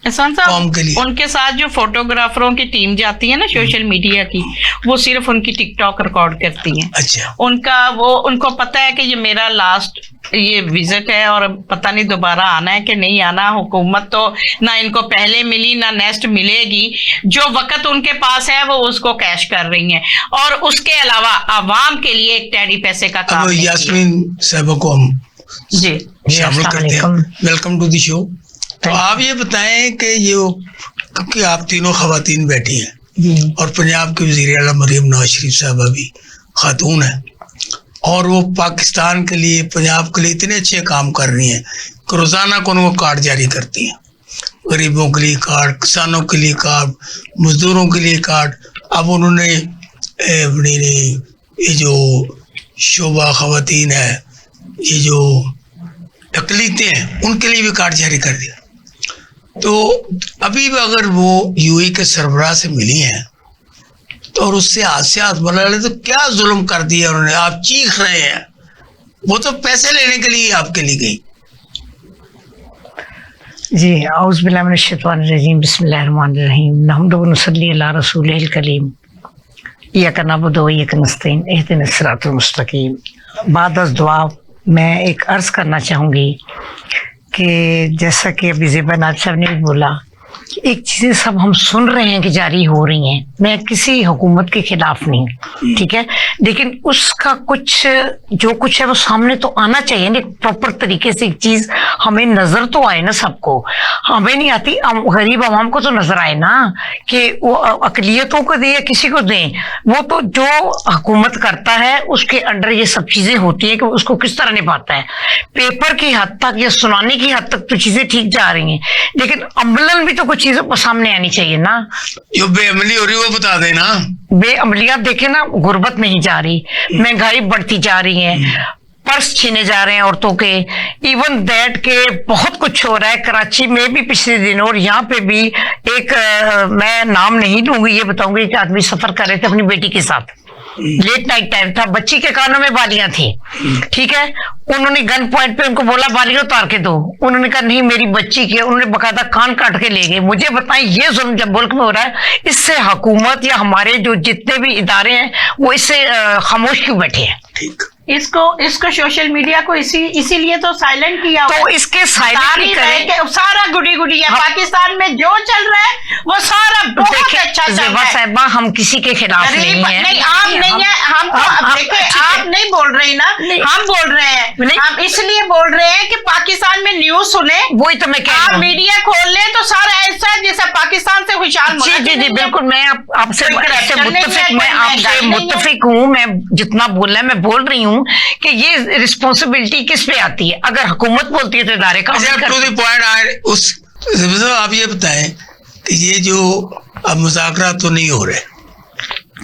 एहसान कौम के लिए। साहब, उनके साथ जो फोटोग्राफरों की टीम जाती है ना सोशल मीडिया की, वो सिर्फ उनकी टिकटॉक रिकॉर्ड करती हैं। अच्छा, उनको पता है कि ये मेरा लास्ट ये विजिट है और पता नहीं दोबारा आना है कि नहीं आना। हुकूमत तो ना इनको पहले मिली ना नेक्स्ट मिलेगी, जो वक्त उनके पास है वो उसको कैश कर रही हैं, और उसके अलावा आवाम के लिए एक टेडी पैसे का काम अब नहीं किया। यास्मीन साहब को हम जी शामिल करते हैं। Welcome to the show. तो आप ये बताएं कि ये क्योंकि आप तीनों खवातीन बैठी हैं और पंजाब के वज़ीर आला मरीम नवाज शरीफ साहबा भी खातून है, और वो पाकिस्तान के लिए पंजाब के लिए इतने अच्छे काम कर रही हैं कि रोज़ाना को उनको कार्ड जारी करती हैं, गरीबों के लिए कार्ड, किसानों के लिए कार्ड, मजदूरों के लिए कार्ड। अब उन्होंने अपनी ये जो शोबा खवातीन है, ये जो अकलीतें हैं, उनके लिए भी कार्ड जारी कर दिया। तो अभी भी अगर वो यूएई के सरबराह से मिली हैं तो और उससे हाथ से हाथ मिला ले तो क्या जुल्म कर दिया उन्होंने। आप चीख रहे हैं, वो तो पैसे लेने के लिए आपके लिए गई। जी औज़ुबिल्लाहिमिनश्शैतानिर्रजीम बिस्मिल्लाहिर्रहमानिर्रहीम नहमदुहु व नुसल्ली अला रसूलिहिल करीम इय्याका नअबुदु व इय्याका नस्तईन इहदिनस सिरातल मुस्तकीम। बाद अज़ दुआ मैं एक अर्ज़ करना चाहूँगी कि जैसा कि अभी ज़ेबा नाज़ साहब ने भी बोला, एक चीज़ें सब हम सुन रहे हैं कि जारी हो रही हैं। मैं किसी हुकूमत के खिलाफ नहीं, ठीक है, लेकिन उसका कुछ जो कुछ है वो सामने तो आना चाहिए ना, प्रॉपर तरीके से। एक चीज़ हमें नज़र तो आए ना सबको, हमें नहीं आती, गरीब आवाम को तो नज़र आए ना कि वो अकलियतों को दें या किसी को दें, वो तो जो हुकूमत करता है उसके अंडर ये सब चीज़ें होती हैं कि उसको किस तरह निभाता है। पेपर की हद तक या सुनाने की हद तक तो चीज़ें ठीक जा रही हैं, लेकिन अमलन भी तो कुछ चीज़ों को सामने आनी चाहिए ना। जो बेअमली हो रही है वो बता देना। बेअमलियात देखे ना, गुर्बत नहीं जा रही, महंगाई बढ़ती जा रही है, पर्स छीने जा रहे हैं औरतों के, इवन दैट के बहुत कुछ हो रहा है कराची में भी पिछले दिनों, और यहाँ पे भी एक मैं नाम नहीं लूंगी, ये बताऊंगी कि आदमी सफर कर रहे थे अपनी बेटी के साथ, लेट नाइट टाइम था, बच्ची के कानों में बालियां थी, ठीक है, उन्होंने गन पॉइंट पे उनको बोला बालियां उतार के दो, उन्होंने कहा नहीं मेरी बच्ची के, उन्होंने बकायदा कान काट के ले गए। मुझे बताएं ये जुल्म जब मुल्क में हो रहा है, इससे हुकूमत या हमारे जो जितने भी इदारे हैं वो इससे खामोश क्यों बैठे हैं? ठीक, इसको सोशल मीडिया को इसीलिए तो साइलेंट किया हुआ तो है। इसके साइलेंट करें, सारा गुड़ी है, पाकिस्तान में जो चल रहा है वो सारा बहुत अच्छा चल रहा है। साहिबा हम किसी के खिलाफ नहीं है, नहीं आप नहीं है, हम तो देखिए आप नहीं बोल रहे ना, हम बोल रहे हैं, हम इसलिए बोल रहे हैं कि पाकिस्तान में न्यूज सुने, वही तो मैं कह रही हूँ, मीडिया खोल ले तो सारा ऐसा है जैसे पाकिस्तान से खुशहाल। जी बिल्कुल, मैं आपसे मुत्तफिक हूँ, मैं जितना बोलना है मैं बोल रही हूँ कि ये रिस्पॉन्सिबिलिटी किस पे आती है। अगर हुकूमत बोलती है तो इदारे का टू द पॉइंट उस आप ये बताएं कि ये जो अब मुज़ाकरात तो नहीं हो रहे,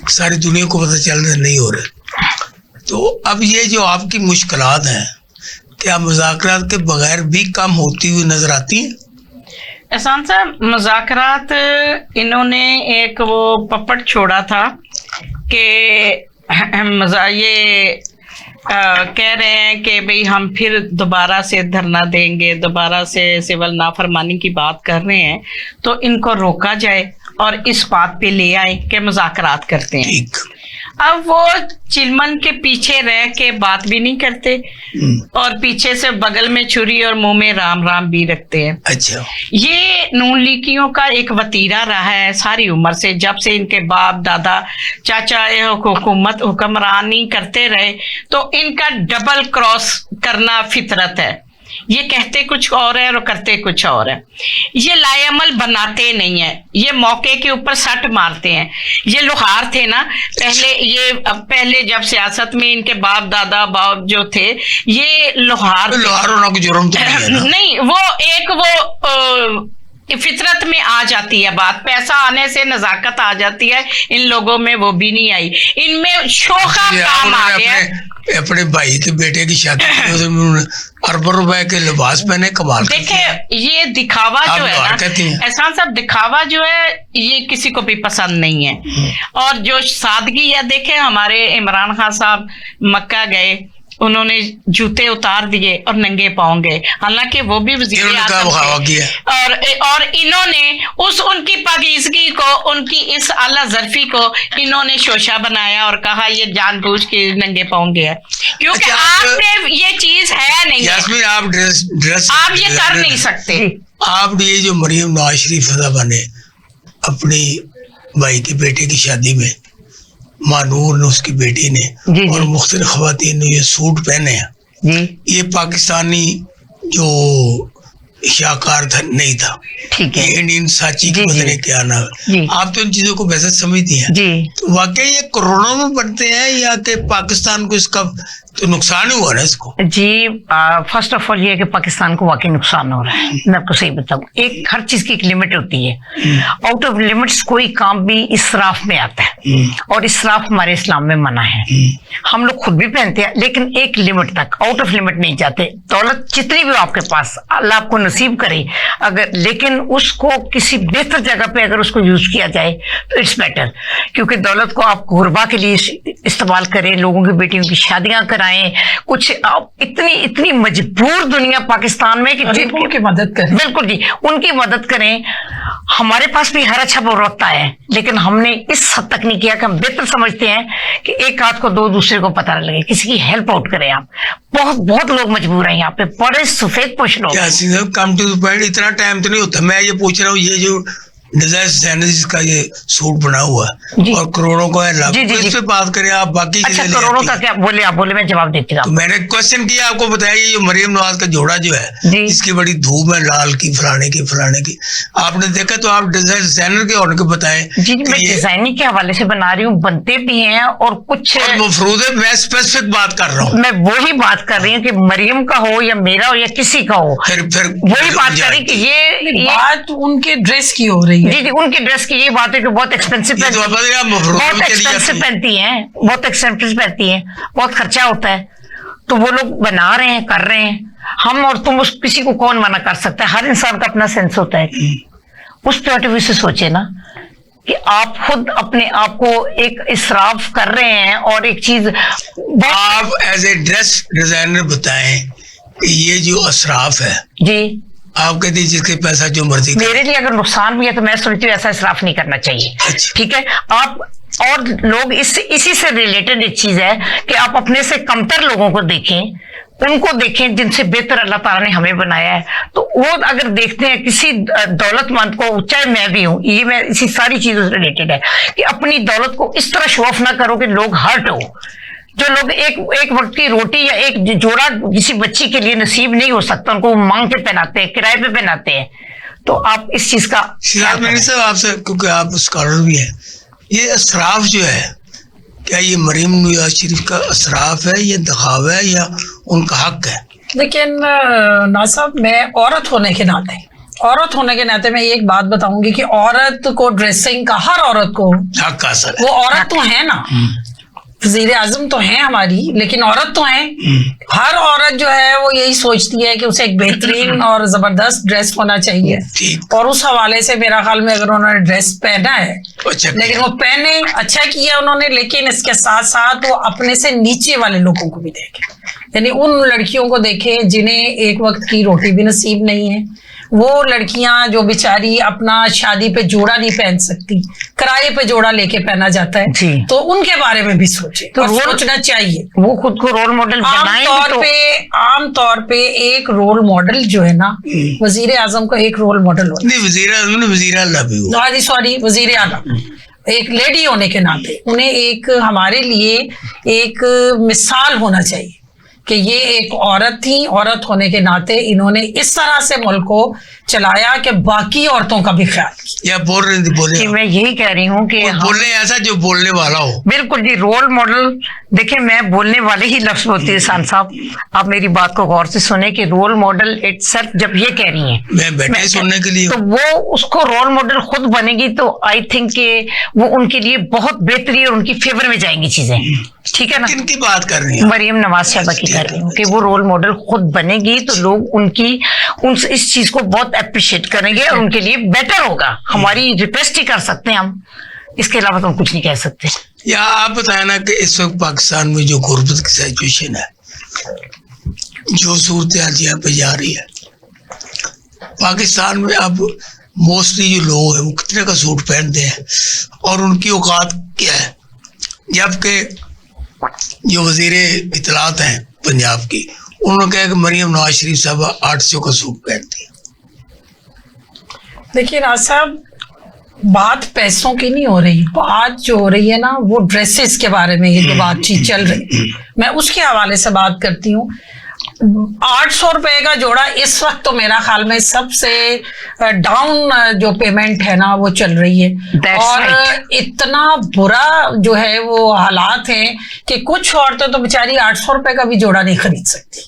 सारी दुनिया को पता चल रहा नहीं हो रहे, तो अब ये जो आपकी मुश्किलात हैं क्या मुज़ाकरात के बगैर भी कम होती हुई नजर आती हैं? एहसान साहब, मुज़ाकरात इन्होंने एक वो पपट छोड़ा था कि ये कह रहे हैं कि भाई हम फिर दोबारा से धरना देंगे, दोबारा से सिविल नाफरमानी की बात कर रहे हैं, तो इनको रोका जाए और इस बात पे ले आए कि मुज़ाकरात करते हैं। ठीक, अब वो चिलमन के पीछे रह के बात भी नहीं करते और पीछे से बगल में छुरी और मुंह में राम राम भी रखते हैं। अच्छा, ये नून लीगियों का एक वतीरा रहा है सारी उम्र से, जब से इनके बाप दादा चाचा हुकूमत हुक्मरानी करते रहे, तो इनका डबल क्रॉस करना फितरत है। ये कहते कुछ और है और करते कुछ और है। ये लाएअमल बनाते नहीं है, ये मौके के ऊपर सट मारते हैं। ये लोहार थे ना पहले जब सियासत में इनके बाप दादा बाप जो थे ये लोहार होना कोई जुर्म तो नहीं है ना? नहीं, वो एक वो फितरत में आ जाती है बात, पैसा आने से नजाकत आ जाती है, इन लोगों में वो भी नहीं आई, इनमें शोखा काम आ गया। अपने भाई के बेटे की शादी की उन्होंने अरबों रुपए के लिबास पहने, कमाल। देखिए ये दिखावा जो है ना, एहसान साहब, दिखावा जो है ये किसी को भी पसंद नहीं है। और जो सादगी है, देखे हमारे इमरान खान साहब मक्का गए, उन्होंने जूते उतार दिए और नंगे पाँव गए, हालांकि वो भी वज़ीर आज़म थे। और इन्होंने उनकी पाकीज़गी को, उनकी इस आला ज़र्फी को इन्होंने शोशा बनाया और कहा ये जानबूझ के नंगे पाँव गया, क्योंकि आपने ये चीज है नहीं, यास्मीन आप ड्रेस आप ये कर नहीं सकते। आप ये जो मरियम नवाज शरीफ बने अपनी भाई के बेटे की शादी में, मानूर ने उसकी बेटी ने और मुख्तलिफ खवातीन ने ये सूट पहने हैं, ये पाकिस्तानी जो शाहकार था नहीं था, ठीक है, इंडियन साची की पता नहीं क्या नाम। आप तो इन चीजों को वैसे समझती हैं, तो वाकई ये करोड़ों में बढ़ते हैं या कि पाकिस्तान को इसका तो नुकसान ही हुआ ना इसको? जी फर्स्ट ऑफ ऑल ये है कि पाकिस्तान को वाकई नुकसान हो रहा है। मैं आपको सही बताऊं, एक हर चीज की एक लिमिट होती है, आउट ऑफ लिमिट्स कोई काम भी इसराफ में आता है, और इसराफ हमारे इस्लाम में मना है। हम लोग खुद भी पहनते हैं, लेकिन एक लिमिट तक, आउट ऑफ लिमिट नहीं जाते। दौलत जितनी भी आपके पास अल्लाह आपको नसीब करे, अगर लेकिन उसको किसी बेहतर जगह पे अगर उसको यूज किया जाए तो इट्स बेटर, क्योंकि दौलत को आप गुरबा के लिए इस्तेमाल करें, लोगों की बेटियों की शादियां कराएं, कुछ इतनी मजबूर दुनिया पाकिस्तान में कि उनकी मदद करें। बिल्कुल जी, उनकी मदद करें। हमारे पास भी हर अच्छा बुरा है, लेकिन हमने इस हद तक नहीं किया कि हम बेहतर समझते हैं कि एक हाथ को दो दूसरे को पता लगे, किसी की हेल्प आउट करें आप। बहुत लोग मजबूर हैं यहाँ पे, बड़े सफेद पोश लोग। कम टू द पॉइंट, इतना टाइम तो नहीं होता। मैं ये पूछ रहा हूँ, ये जो डिजायर सैनिस का ये सूट बना हुआ और करोड़ों का है, लाखों, इस पे बात करें आप। बाकी अच्छा, करोड़ों का क्या बोले आप? बोले, मैं जवाब देती हूँ। तो मैंने क्वेश्चन किया आपको, बताया ये मरियम नवाज का जोड़ा जो है, इसकी बड़ी धूम है, लाल की फलाने की आपने देखा तो आप डिजाइनर के और बताए। जी मैं डिजाइनिंग के हवाले से बना रही हूँ, बनते भी हैं और कुछ मफरूज है। मैं स्पेसिफिक बात कर रहा हूँ, मैं वही बात कर रही हूँ कि मरियम का हो या मेरा हो या किसी का हो, फिर वही बात कर रही कि ये बात उनके ड्रेस की हो रही है। जी उनके ड्रेस की ये बात है कि बहुत एक्सपेंसिव पहनती हैं, बहुत खर्चा होता है, तो वो लोग बना रहे हैं, कर रहे हैं। हम और तुम किसी को कौन मना कर सकता है? हर इंसान का अपना सेंस होता है। उस पॉइंट ऑफ व्यू से सोचे ना कि आप खुद अपने आप को एक इसराफ कर रहे हैं, और एक चीज आप एज ए ड्रेस डिजाइनर बताएं कि ये जो इसराफ है, जी आप कहते हैं जिसके पैसा जो मर्जी, मेरे लिए अगर नुकसान भी है तो मैं सोचती हूँ ऐसा इसराफ नहीं करना चाहिए। ठीक है, आप और लोग इसी से रिलेटेड एक चीज है कि आप अपने से कमतर लोगों को देखें, उनको देखें जिनसे बेहतर अल्लाह ताला ने हमें बनाया है। तो वो अगर देखते हैं किसी दौलतमंद को, चाहे मैं भी हूँ, ये मैं इसी सारी चीजों से रिलेटेड है कि अपनी दौलत को इस तरह शो ऑफ ना करो कि लोग हर्ट हो। जो लोग एक वक्त की रोटी या एक जोड़ा किसी बच्ची के लिए नसीब नहीं हो सकता, उनको मांग के पहनाते हैं, किराए पे पहनाते हैं। तो आप इस चीज का साहब आपसे, क्योंकि आप स्कॉलर भी हैं, ये असराफ जो है, क्या ये मरियम नवाज शरीफ का असराफ है, ये दिखावा है या उनका हक है? लेकिन ना साहब, मैं औरत होने के नाते मैं एक बात बताऊंगी कि औरत को ड्रेसिंग का, हर औरत को हक हासिल है। वो औरत तो है ना, वज़ीर आज़म तो है हमारी, लेकिन औरत तो है। हर औरत जो है वो यही सोचती है कि उसे एक बेहतरीन और जबरदस्त ड्रेस होना चाहिए, और उस हवाले से मेरा ख्याल में अगर उन्होंने ड्रेस पहना है, लेकिन वो पहने, अच्छा किया उन्होंने, लेकिन इसके साथ साथ वो अपने से नीचे वाले लोगों को भी देखे, यानी उन लड़कियों को देखे जिन्हें एक वक्त की रोटी भी नसीब नहीं है, वो लड़कियां जो बेचारी अपना शादी पे जोड़ा नहीं पहन सकती, किराए पे जोड़ा लेके पहना जाता है, तो उनके बारे में भी सोचे, तो सोचना चाहिए। वो खुद को रोल मॉडल बनाएं। आम तौर पे एक रोल मॉडल जो है ना, वजीर आजम का एक रोल मॉडल होता है। वजीर आजम एक लेडी होने के नाते उन्हें एक, हमारे लिए एक मिसाल होना चाहिए कि ये एक औरत थी, औरत होने के नाते इन्होंने इस तरह से मुल्क को चलाया कि बाकी औरतों का भी ख्याल किया। या बोल रही थी, बोले कि मैं यही कह रही हूँ कि हम बोलने ऐसा जो बोलने वाला हो। बिल्कुल जी, रोल मॉडल देखिए, मैं बोलने वाले ही लफ्ज होते हैं। सान साहब, आप मेरी बात को गौर से सुने कि रोल मॉडल इटसेल्फ जब ये कह रही हैं, मैं बैठा ही सुनने के लिए तो वो उसको रोल मॉडल खुद बनेगी तो आई थिंक कि वो उनके लिए बहुत बेहतरी और उनकी फेवर में जाएंगी चीजें, ठीक है ना। किनकी बात कर रही है? मरियम नवाज साहबा की कर रही हूँ कि वो रोल मॉडल खुद बनेगी तो लोग इस चीज को बहुत अप्रिशिएट करेंगे और उनके लिए बेटर होगा। हमारी रिक्वेस्ट ही कर सकते हैं हम, इसके अलावा तो हम कुछ नहीं कह सकते। या आप बताए ना कि इस वक्त पाकिस्तान में जो गुर्बत की सिचुएशन है, जो सूरत हाल यहाँ पे जा रही है, पाकिस्तान में अब मोस्टली जो लोग हैं वो कितने का सूट पहनते हैं और उनकी औकात क्या है, जबकि जो वजीरे इतलात हैं पंजाब की, उन्होंने कहा कि मरियम नवाज शरीफ साहब 800 का सूट पहनती है। देखिए राज साहब, बात पैसों की नहीं हो रही, बात जो हो रही है ना वो ड्रेसेस के बारे में, ये जो बातचीत चल रही है, मैं उसके हवाले से बात करती हूँ। 800 रुपए का जोड़ा इस वक्त तो मेरा ख्याल में सबसे डाउन जो पेमेंट है ना वो चल रही है। That's और right. इतना बुरा जो है वो हालात हैं कि कुछ औरतें तो बेचारी 800 रुपए का भी जोड़ा नहीं खरीद सकती,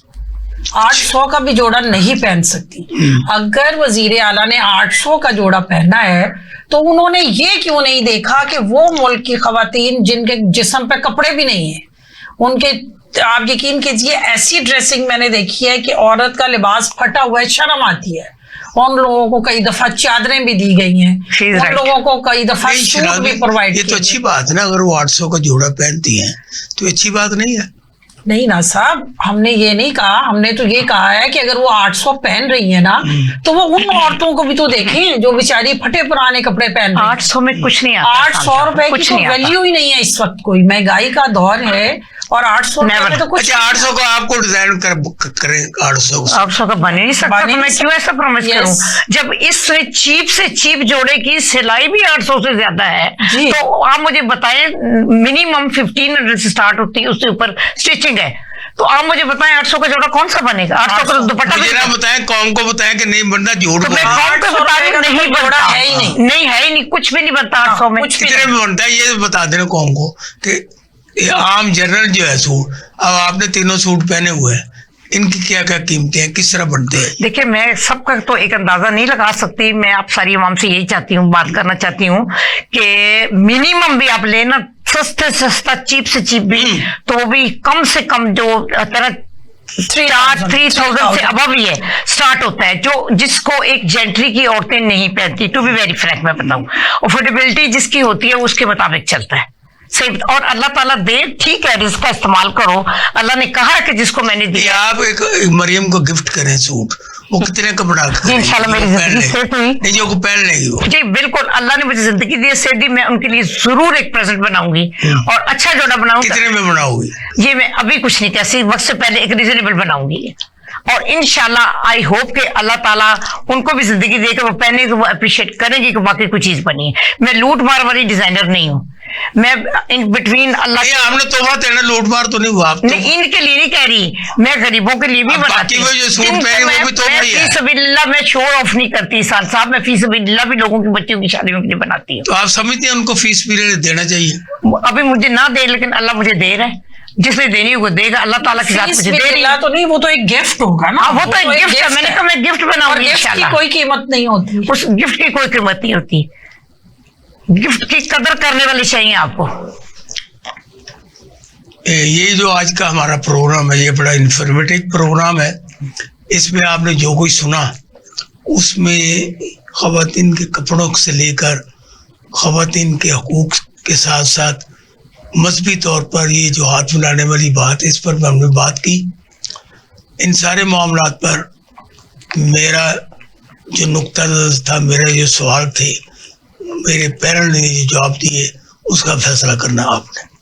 800 का भी जोड़ा नहीं पहन सकती। अगर वजीर आला ने 800 का जोड़ा पहना है तो उन्होंने ये क्यों नहीं देखा कि वो मुल्क की खवातीन जिनके जिस्म पे कपड़े भी नहीं है, उनके, आप यकीन कीजिए ऐसी ड्रेसिंग मैंने देखी है कि औरत का लिबास फटा हुआ है, शर्म आती है। उन लोगों को कई दफा चादरें भी दी गई हैं, उन right. लोगों को कई दफा नहीं, सूट शराब भी ये प्रोवाइड तो अच्छी बात है ना, अगर वो 800 का जोड़ा पहनती हैं तो अच्छी बात नहीं है। नहीं ना साहब, हमने ये नहीं कहा, हमने तो ये कहा है कि अगर वो 800 पहन रही है ना तो वो उन औरतों को भी तो देखें जो बेचारी फटे पुराने कपड़े पहन रही हैं। 800 में कुछ नहीं आता, 800 रुपए की कुछ तो नहीं आता। वैल्यू ही नहीं है इस वक्त, कोई महंगाई का दौर है और 800 रुपए Never. में तो कुछ अच्छा 800 को आपको डिजाइन करें 800 को। 800 का बन ही नहीं सकता, बन ही तो मैं नहीं क्यों ऐसा प्रॉमिस Yes. करूं जब इस चीप से चीप जोड़े की सिलाई भी 800 से ज्यादा है। जी। तो आप मुझे बताएं, मिनिमम 1500 से स्टार्ट होती है, उसके ऊपर स्टिचिंग है, तो आप मुझे बताएं 800 का जोड़ा कौन सा बनेगा? 800 का दुपट्टा भी मुझे ना बताएं, कौम को बताएं कि नहीं बनता, झूठ तो मैं बोल। कौन पे 800 बता रही हूं, रुपए का नहीं तो जोड़ा बनता, है ही नहीं। नहीं है ही नहीं, कुछ भी नहीं बनता 800 में। कुछ भी कितने में बनता है ये बता देना कौम को कि ये आम जनरल जो है सूट, अब आपने तीनों सूट पहने हुए हैं, इनकी क्या क्या कीमतें हैं, किस तरह बनते हैं? देखिए, मैं सबका तो एक अंदाजा नहीं लगा सकती, मैं आप सारी आवाम से यही चाहती हूँ, बात करना चाहती हूँ कि मिनिमम भी आप लेना, सस्ते सस्ता, चीप से चीप भी, तो भी कम से कम जो तरह 3000 से अबव ही है स्टार्ट होता है, जो जिसको एक जेंट्री की औरतें नहीं पहनती। टू बी वेरी फ्रैंक मैं बताऊं, अफोर्डेबिलिटी जिसकी होती है उसके मुताबिक चलता है, सही। और अल्लाह ताला दे, ठीक है, रिस्क का इस्तेमाल करो, अल्लाह ने कहा कि जिसको मैंने ये दिया। आप एक मरियम को गिफ्ट करें सूट, वो कितने का बना के जी, इंशाल्लाह मेरी जिंदगी से हुई। नहीं, जो को पहन लेगी वो। जी बिल्कुल, अल्लाह ने मुझे जिंदगी दी, से दी, मैं उनके लिए जरूर एक प्रेजेंट बनाऊंगी और अच्छा जोड़ा बनाऊंगी। कितने में बनाओगी? ये मैं अभी कुछ नहीं कह सकती, वक्त से पहले एक रीजनेबल बनाऊंगी और इंशाल्लाह आई होप कि अल्लाह ताला उनको भी जिंदगी देकर वो पहने तो वो अप्रिशिएट करेंगे कि वाकई कोई चीज बनी है। मैं लूट मार वाली डिजाइनर नहीं हूँ, मैं इन बिटवीन अल्लाह ये हमने तोहफा देना, लूट मार तो नहीं हुआ आप तो। नहीं, इनके लिए नहीं कह रही, मैं गरीबों के लिए भी अब बनाती बाकी वो जो सूट इनसे पहने वो भी तो मैं वही है। फीसबिल्लाह मैं शो ऑफ नहीं करती साल साहब, मैं फीसबिल्लाह भी लोगों की बच्चियों की शादियों के लिए बनाती तो आप समझते हैं उनको फीस पीरियड देना चाहिए? हूँ। अभी मुझे ना दे, लेकिन अल्लाह मुझे दे रहा है, जिसने देनी है वो देगा, अल्लाह ताला की जात फीस मुझे भी दे रही मिला है। तो नहीं, वो तो एक गिफ्ट होगा ना। हाँ, वो तो एक गिफ्ट है, मैंने कहा मैं गिफ्ट और बनाऊंगी गिफ्ट की इंशाल्लाह। कोई कीमत नहीं होती। उस गिफ्ट की कोई कीमत नहीं होती, गिफ्ट की कदर करने वाले चाहिए आपको। ये जो आज का हमारा प्रोग्राम है, ये बड़ा इंफॉर्मेटिव प्रोग्राम है। इसमें आपने जो कुछ सुना उसमें ख़वातीन के कपड़ों से लेकर ख़वातीन के हकूक़ के साथ साथ मजहबी तौर पर ये जो हाथ मिलाने वाली बात है, इस पर हमने बात की। इन सारे मामलात पर मेरा जो नुक्ता नज़र था, मेरे जो सवाल थे, मेरे पैनल ने जो जवाब दिए, उसका फैसला करना आपने।